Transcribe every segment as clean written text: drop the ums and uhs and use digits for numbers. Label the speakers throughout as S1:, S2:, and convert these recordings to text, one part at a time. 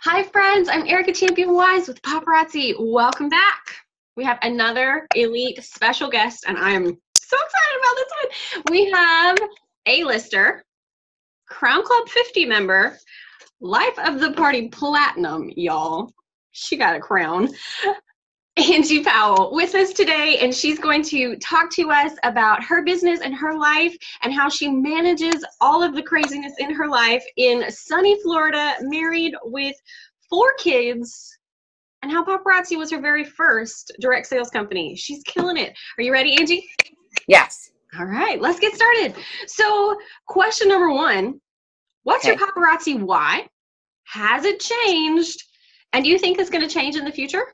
S1: Hi friends, I'm Ericka Champion Wise with Paparazzi. Welcome back. We have another elite special guest and I'm so excited about this one. We have ALister, Crown Club 50 member, Life of the Party Platinum, y'all. She got a crown. Angie Powell with us today, and she's going to talk to us about her business and her life and how she manages all of the craziness in her life in sunny Florida, married with 4 kids, and how Paparazzi was her very first direct sales company. She's killing it. Are you ready, Angie?
S2: Yes.
S1: All right, let's get started. So question number 1, what's your Paparazzi why? Has it changed? And do you think it's going to change in the future?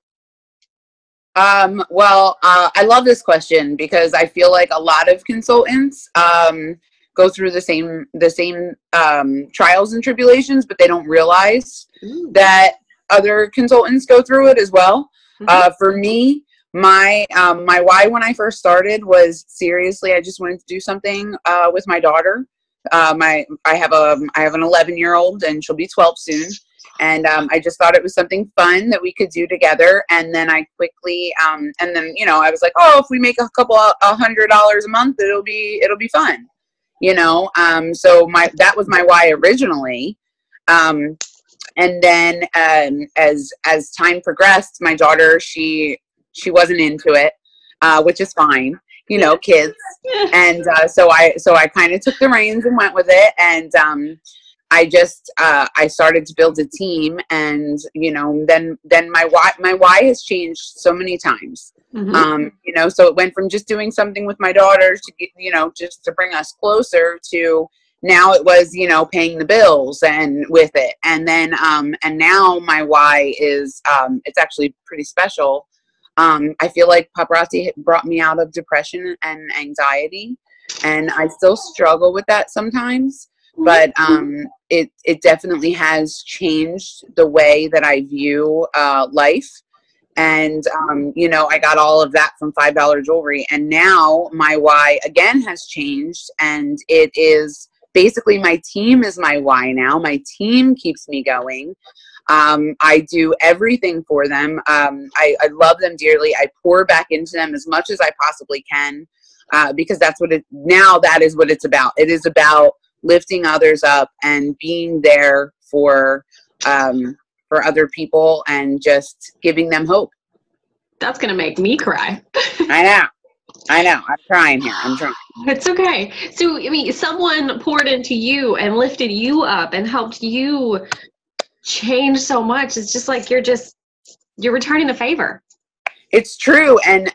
S2: I love this question because I feel like a lot of consultants go through the same trials and tribulations, but they don't realize that other consultants go through it as well. For me, my why when I first started was seriously, I just wanted to do something with my daughter. I have an 11-year-old and she'll be 12 soon. And I just thought it was something fun that we could do together. And then I quickly, I was like, oh, if we make $100 a month, it'll be fun, So that was my why originally. And then as time progressed, my daughter, she wasn't into it, which is fine, kids. And so I kind of took the reins and went with it. And I started to build a team, and then my why has changed so many times. So it went from just doing something with my daughter to just to bring us closer to now it was paying the bills and with it, and then and now my why is it's actually pretty special. I feel like Paparazzi brought me out of depression and anxiety, and I still struggle with that sometimes. But it definitely has changed the way that I view life. And, I got all of that from $5 jewelry. And now my why again has changed. And it is basically my team is my why now. My team keeps me going. I do everything for them. I love them dearly. I pour back into them as much as I possibly can because that is what it's about. It is about lifting others up and being there for other people and just giving them hope.
S1: That's going to make me cry.
S2: I know. I'm trying here. I'm trying.
S1: It's okay. So, someone poured into you and lifted you up and helped you change so much. It's just like you're returning a favor.
S2: It's true. And,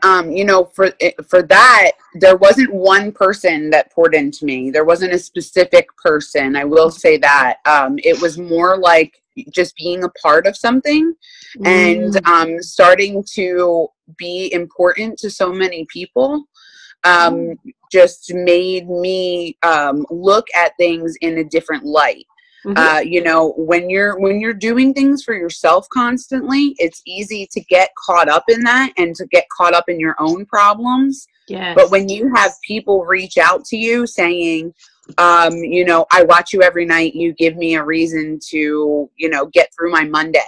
S2: for that, there wasn't one person that poured into me. There wasn't a specific person. I will say that. It was more like just being a part of something and starting to be important to so many people. Just made me look at things in a different light. When you're doing things for yourself constantly, it's easy to get caught up in that and to get caught up in your own problems.
S1: Yes.
S2: But when you have people reach out to you saying, I watch you every night, you give me a reason to, get through my Monday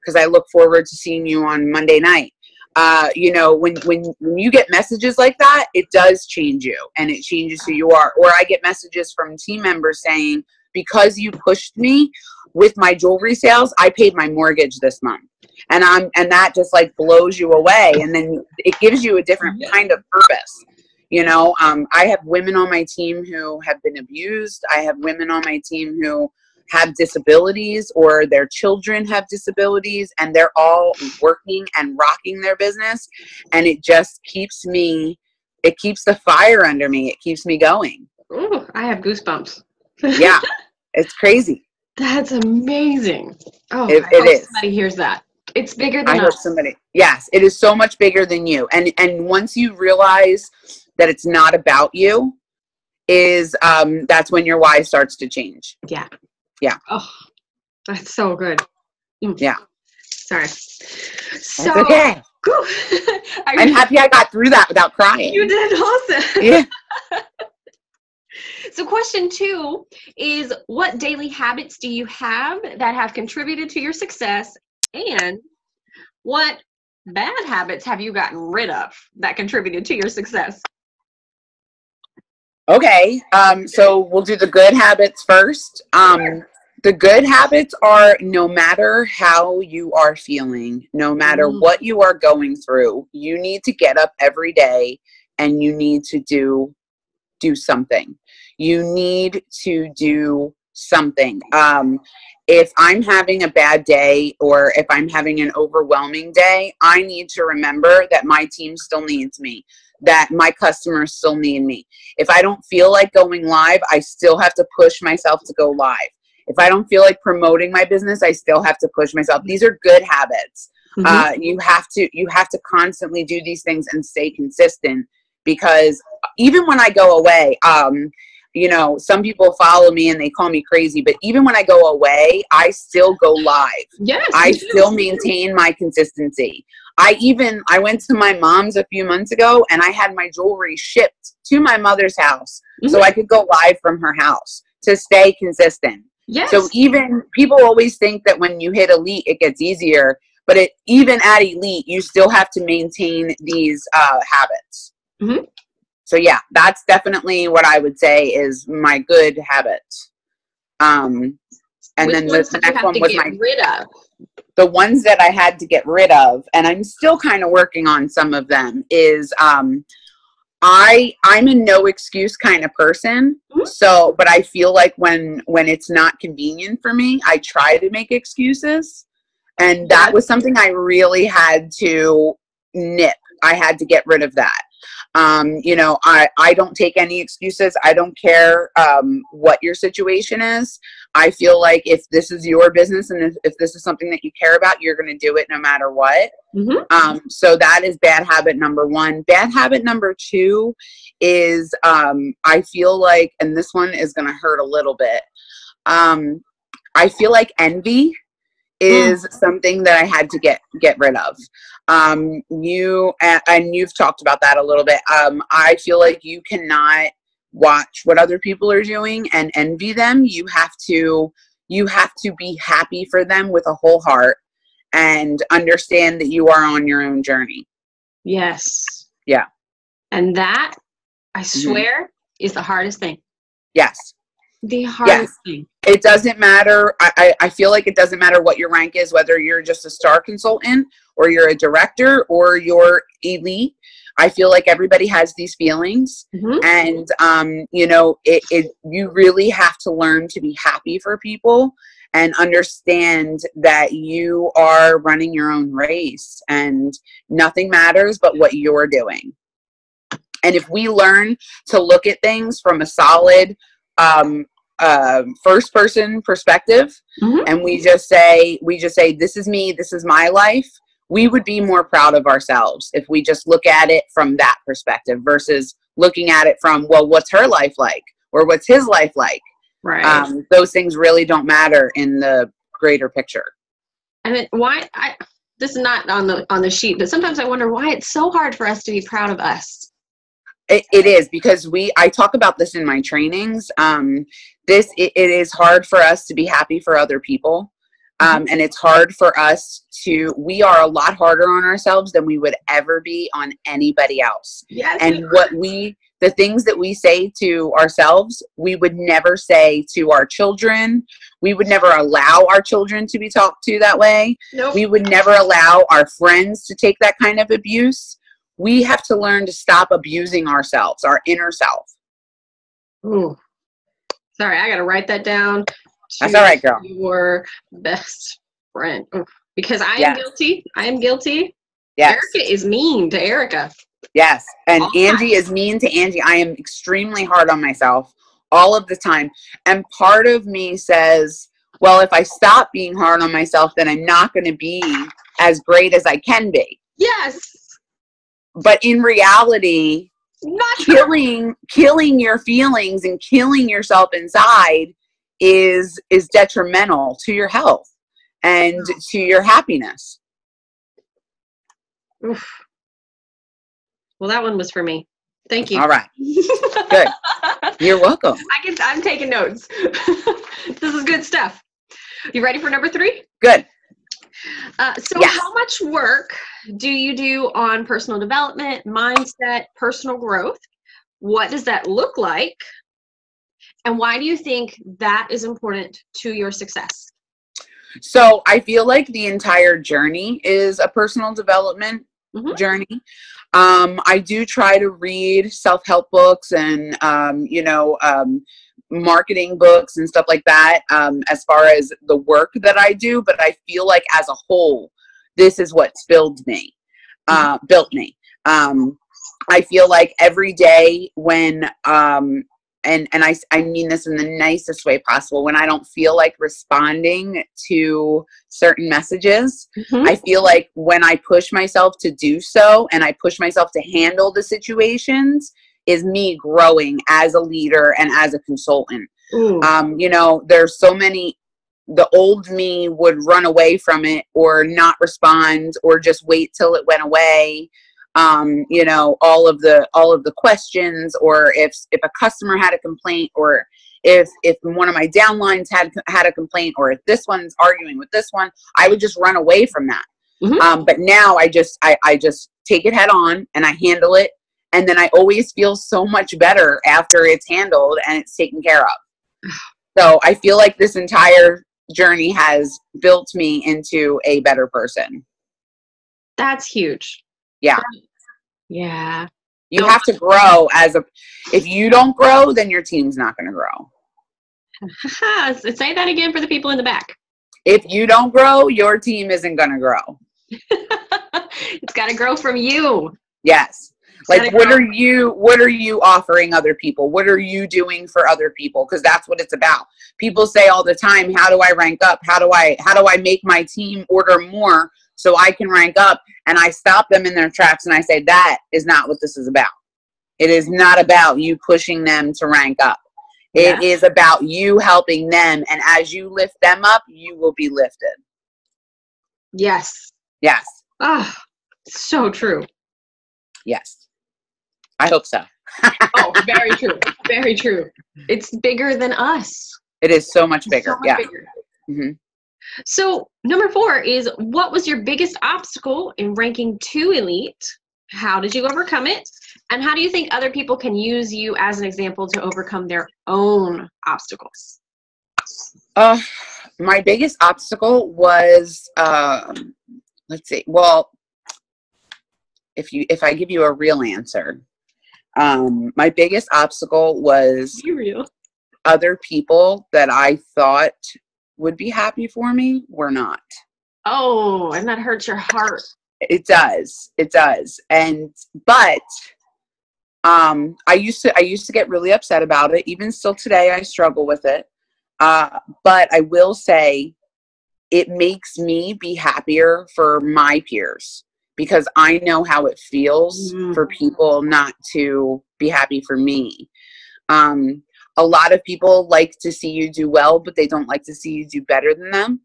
S2: because I look forward to seeing you on Monday night. When you get messages like that, it does change you and it changes who you are. Or I get messages from team members saying, because you pushed me with my jewelry sales, I paid my mortgage this month. And that just like blows you away. And then it gives you a different kind of purpose. I have women on my team who have been abused. I have women on my team who have disabilities or their children have disabilities, and they're all working and rocking their business. And it just keeps the fire under me. It keeps me going.
S1: Ooh, I have goosebumps.
S2: Yeah, it's crazy.
S1: That's amazing. Oh,
S2: it is.
S1: Somebody hears that. It's bigger than
S2: I hope somebody. Yes, it is so much bigger than you. And once you realize that it's not about you, that's when your why starts to change.
S1: Yeah.
S2: Yeah.
S1: Oh, that's so good.
S2: Yeah.
S1: Sorry.
S2: So, that's okay. I'm happy I got through that without crying.
S1: You did awesome.
S2: Yeah.
S1: So question 2 is, what daily habits do you have that have contributed to your success, and what bad habits have you gotten rid of that contributed to your success?
S2: Okay, so we'll do the good habits first. The good habits are, no matter how you are feeling, no matter what you are going through, you need to get up every day and you need to do something. You need to do something. If I'm having a bad day or if I'm having an overwhelming day, I need to remember that my team still needs me, that my customers still need me. If I don't feel like going live, I still have to push myself to go live. If I don't feel like promoting my business, I still have to push myself. These are good habits. You have to constantly do these things and stay consistent, because even when I go away, you know, some people follow me and they call me crazy, but even when I go away, I still go live.
S1: Yes,
S2: I still maintain my consistency. I went to my mom's a few months ago and I had my jewelry shipped to my mother's house so I could go live from her house to stay consistent.
S1: Yes.
S2: So even people always think that when you hit elite, it gets easier, but even at elite, you still have to maintain these habits. So yeah, that's definitely what I would say is my good habits. And then the next one was the ones that I had to get rid of, and I'm still kind of working on some of them, is I'm a no excuse kind of person. So, but I feel like when it's not convenient for me, I try to make excuses. And that was something I really had to nip. I had to get rid of that. You know, I don't take any excuses. I don't care what your situation is. I feel like if this is your business and if this is something that you care about, you're going to do it no matter what. So that is bad habit number 1. Bad habit number 2 is I feel like, and this one is going to hurt a little bit. I feel like envy is something that I had to get rid of. You've talked about that a little bit. I feel like you cannot watch what other people are doing and envy them. You have to be happy for them with a whole heart and understand that you are on your own journey.
S1: Yes.
S2: Yeah.
S1: And that, I swear, is the hardest thing.
S2: Yes.
S1: The hardest thing.
S2: It doesn't matter. I feel like it doesn't matter what your rank is, whether you're just a star consultant or you're a director or you're elite. I feel like everybody has these feelings, and you know, you really have to learn to be happy for people and understand that you are running your own race and nothing matters but what you're doing. And if we learn to look at things from a solid first person perspective, and we just say this is me, this is my life, we would be more proud of ourselves if we just look at it from that perspective versus looking at it from, well, what's her life like or what's his life like. Right. Those things really don't matter in the greater picture.
S1: And then this is not on the sheet, but sometimes I wonder why it's so hard for us to be proud of us.
S2: It is, because I talk about this in my trainings. It is hard for us to be happy for other people. And it's hard for us we are a lot harder on ourselves than we would ever be on anybody else. Yes. And the things that we say to ourselves, we would never say to our children. We would never allow our children to be talked to that way. Nope. We would never allow our friends to take that kind of abuse. We have to learn to stop abusing ourselves, our inner self.
S1: Ooh. Sorry, I got to write that down.
S2: That's all right, girl.
S1: Your best friend. Because I am guilty. I am guilty.
S2: Yes.
S1: Ericka is mean to Ericka.
S2: Yes. And Angie is mean to Angie. I am extremely hard on myself all of the time. And part of me says, well, if I stop being hard on myself, then I'm not going to be as great as I can be.
S1: Yes.
S2: But in reality, killing your feelings and killing yourself inside is detrimental to your health and to your happiness.
S1: Oof. Well, that one was for me. Thank you.
S2: All right. Good. You're welcome.
S1: I'm taking notes. This is good stuff. You ready for number 3?
S2: Good.
S1: So
S2: Yes.
S1: how much work do you do on personal development, mindset, personal growth? What does that look like? And why do you think that is important to your success?
S2: So I feel like the entire journey is a personal development journey. I do try to read self-help books and, marketing books and stuff like that, as far as the work that I do. But I feel like as a whole, this is what's built me. I feel like every day when, and I mean this in the nicest way possible, when I don't feel like responding to certain messages, I feel like when I push myself to do so and I push myself to handle the situations is me growing as a leader and as a consultant. There's so many, the old me would run away from it or not respond or just wait till it went away. All of the questions, or if a customer had a complaint, or if one of my downlines had a complaint, or if this one's arguing with this one, I would just run away from that. But now I just take it head on and I handle it. And then I always feel so much better after it's handled and it's taken care of. So I feel like this entire journey has built me into a better person.
S1: That's huge.
S2: Yeah.
S1: Yeah.
S2: You have to grow if you don't grow, then your team's not going to grow.
S1: Say that again for the people in the back.
S2: If you don't grow, your team isn't going to grow.
S1: It's got to grow from you.
S2: Yes. Like, what are you offering other people? What are you doing for other people? Because that's what it's about. People say all the time, how do I rank up? How do I make my team order more so I can rank up? And I stop them in their tracks and I say, that is not what this is about. It is not about you pushing them to rank up. It is about you helping them. And as you lift them up, you will be lifted.
S1: Yes.
S2: Yes.
S1: Ah, so true.
S2: Yes. I hope so.
S1: Oh, very true. Very true. It's bigger than us.
S2: It is so much bigger.
S1: Bigger. So number 4 is, what was your biggest obstacle in ranking to elite? How did you overcome it? And how do you think other people can use you as an example to overcome their own obstacles?
S2: My biggest obstacle was, let's see. Well, if I give you a real answer, my biggest obstacle was
S1: Be real.
S2: Other people that I thought would be happy for me were not.
S1: Oh, and that hurts your heart.
S2: It does. But I used to get really upset about it. Even still today, I struggle with it. But I will say it makes me be happier for my peers, because I know how it feels for people not to be happy for me. A lot of people like to see you do well, but they don't like to see you do better than them.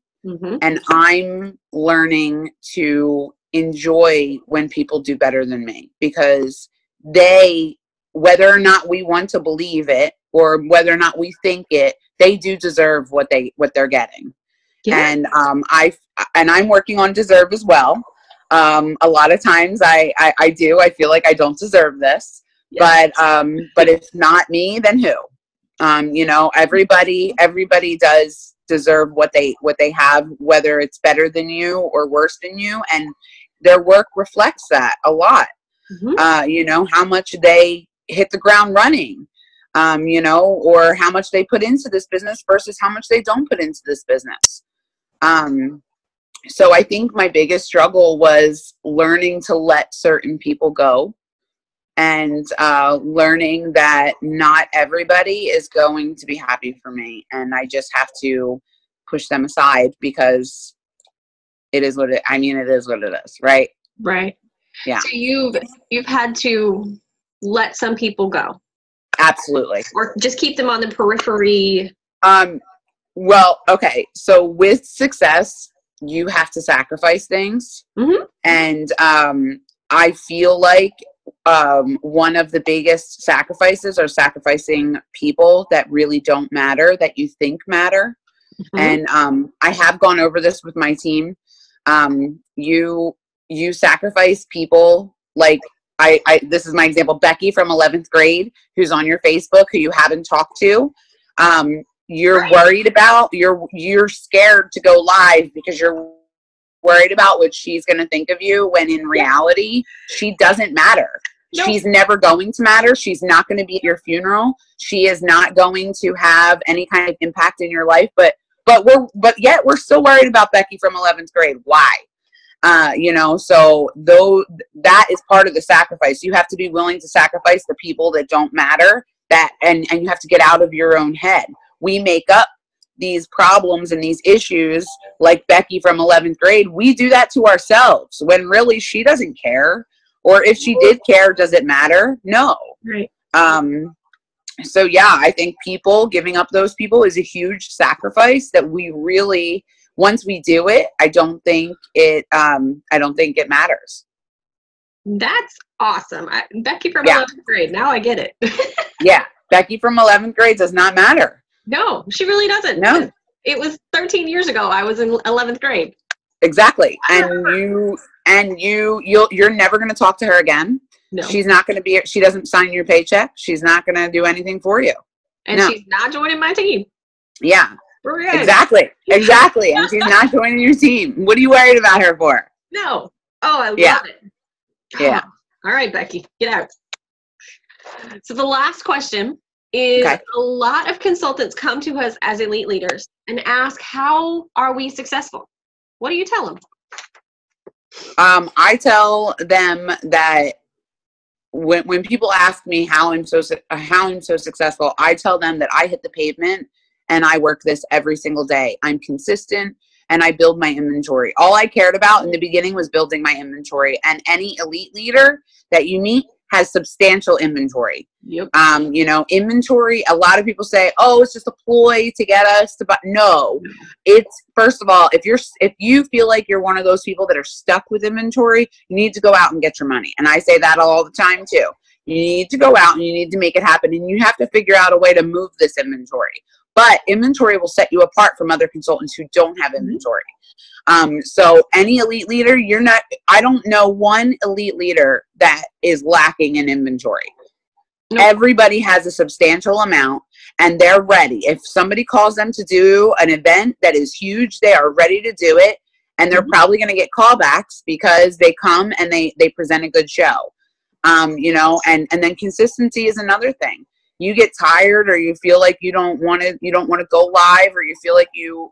S2: And I'm learning to enjoy when people do better than me, because whether or not we want to believe it or whether or not we think it, they do deserve what they're getting. Yeah. And I'm working on deserve as well. A lot of times I feel like I don't deserve this, but if not me, then who? Everybody does deserve what they have, whether it's better than you or worse than you, and their work reflects that a lot. How much they hit the ground running, or how much they put into this business versus how much they don't put into this business. So I think my biggest struggle was learning to let certain people go, and learning that not everybody is going to be happy for me, and I just have to push them aside, because it is what it is, right? Right. Yeah. So
S1: you've had to let some people go.
S2: Absolutely.
S1: Or just keep them on the periphery.
S2: Well, okay. So with success, you have to sacrifice things. And I feel like one of the biggest sacrifices are sacrificing people that really don't matter, that you think matter. And I have gone over this with my team. You sacrifice people like this is my example, Becky from 11th grade, who's on your Facebook, who you haven't talked to. You're worried about, you're scared to go live because you're worried about what she's going to think of you, when in reality, she doesn't matter. Nope. She's never going to matter. She's not going to be at your funeral. She is not going to have any kind of impact in your life, but yet we're still worried about Becky from 11th grade. Why? So though that is part of the sacrifice. You have to be willing to sacrifice the people that don't matter, and you have to get out of your own head. We make up these problems and these issues like Becky from 11th grade. We do that to ourselves when really she doesn't care. Or if she did care, does it matter? No. Right. So yeah, I think giving up those people is a huge sacrifice that we really, once we do it, I don't think it matters.
S1: That's awesome. Becky from 11th grade. Now I get it.
S2: Yeah. Becky from 11th grade does not matter.
S1: No, she really doesn't.
S2: No.
S1: It was 13 years ago. I was in 11th grade.
S2: Exactly. You're never going to talk to her again. No. She's not going to be, she doesn't sign your paycheck. She's not going to do anything for you.
S1: And she's not joining my team.
S2: Yeah.
S1: We're good.
S2: Exactly. And she's not joining your team. What are you worried about her for?
S1: No. Oh, I love it.
S2: Yeah.
S1: All right, Becky, get out. So the last question is, a lot of consultants come to us as elite leaders and ask, how are we successful? What do you tell them?
S2: I tell them that when people ask me how I'm so successful, I tell them that I hit the pavement and I work this every single day. I'm consistent and I build my inventory. All I cared about in the beginning was building my inventory, and any elite leader that you meet has substantial inventory.
S1: Yep.
S2: Inventory, a lot of people say, oh, it's just a ploy to get us to buy. No, it's, first of all, if you feel like you're one of those people that are stuck with inventory, you need to go out and get your money. And I say that all the time too. You need to go out and you need to make it happen, and you have to figure out a way to move this inventory. But inventory will set you apart from other consultants who don't have inventory. So any elite leader, I don't know one elite leader that is lacking in inventory. Nope. Everybody has a substantial amount and they're ready. If somebody calls them to do an event that is huge, they are ready to do it. And they're probably going to get callbacks because they come and they present a good show. And then consistency is another thing. You get tired, or you feel like you don't want to go live, or you feel like you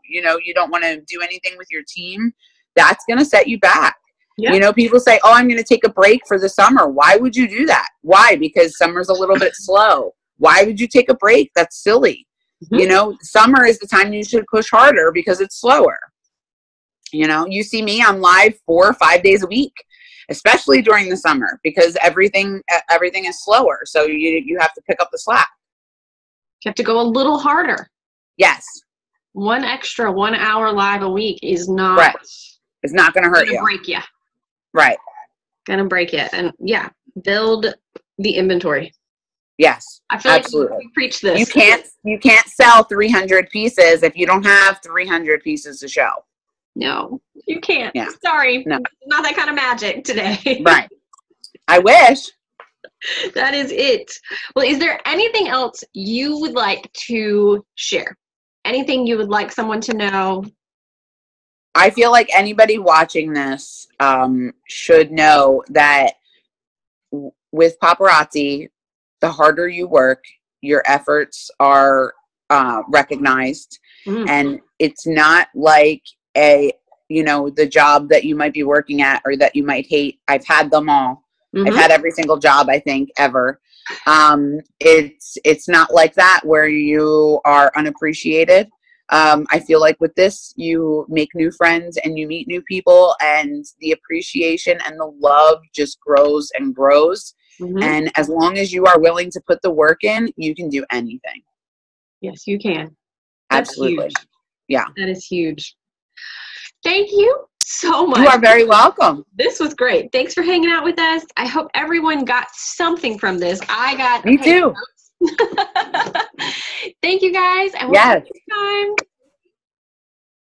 S2: don't want to do anything with your team, that's going to set you back. Yep. People say, oh, I'm going to take a break for the summer. Why would you do that? Why? Because summer's a little bit slow. Why would you take a break? That's silly. Mm-hmm. Summer is the time you should push harder because it's slower. You see me, I'm live 4 or 5 days a week, especially during the summer, because everything is slower. So you have to pick up the slack.
S1: You have to go a little harder.
S2: Yes.
S1: 1 extra 1 hour live a week is not.
S2: Right. It's not going to hurt you.
S1: Break you.
S2: Right.
S1: Going to break you. And build the inventory.
S2: Yes.
S1: I feel
S2: absolutely.
S1: Like we preach this.
S2: You can't sell 300 pieces if you don't have 300 pieces to show.
S1: No, you can't.
S2: Yeah.
S1: Sorry.
S2: No.
S1: Not that kind of magic today.
S2: Right. I wish.
S1: That is it. Well, is there anything else you would like to share? Anything you would like someone to know?
S2: I feel like anybody watching this should know that with Paparazzi, the harder you work, your efforts are recognized. Mm. And it's not like the job that you might be working at or that you might hate. I've had them all. Mm-hmm. I've had every single job, I think, ever. It's not like that where you are unappreciated. I feel like with this, you make new friends and you meet new people, and the appreciation and the love just grows and grows. Mm-hmm. And as long as you are willing to put the work in, you can do anything.
S1: Yes, you can.
S2: Absolutely.
S1: That's huge.
S2: Yeah.
S1: That is huge. Thank you so much.
S2: You are very welcome.
S1: This was great. Thanks for hanging out with us. I hope everyone got something from this. I got
S2: Me too.
S1: Thank you guys, and we'll see you next time.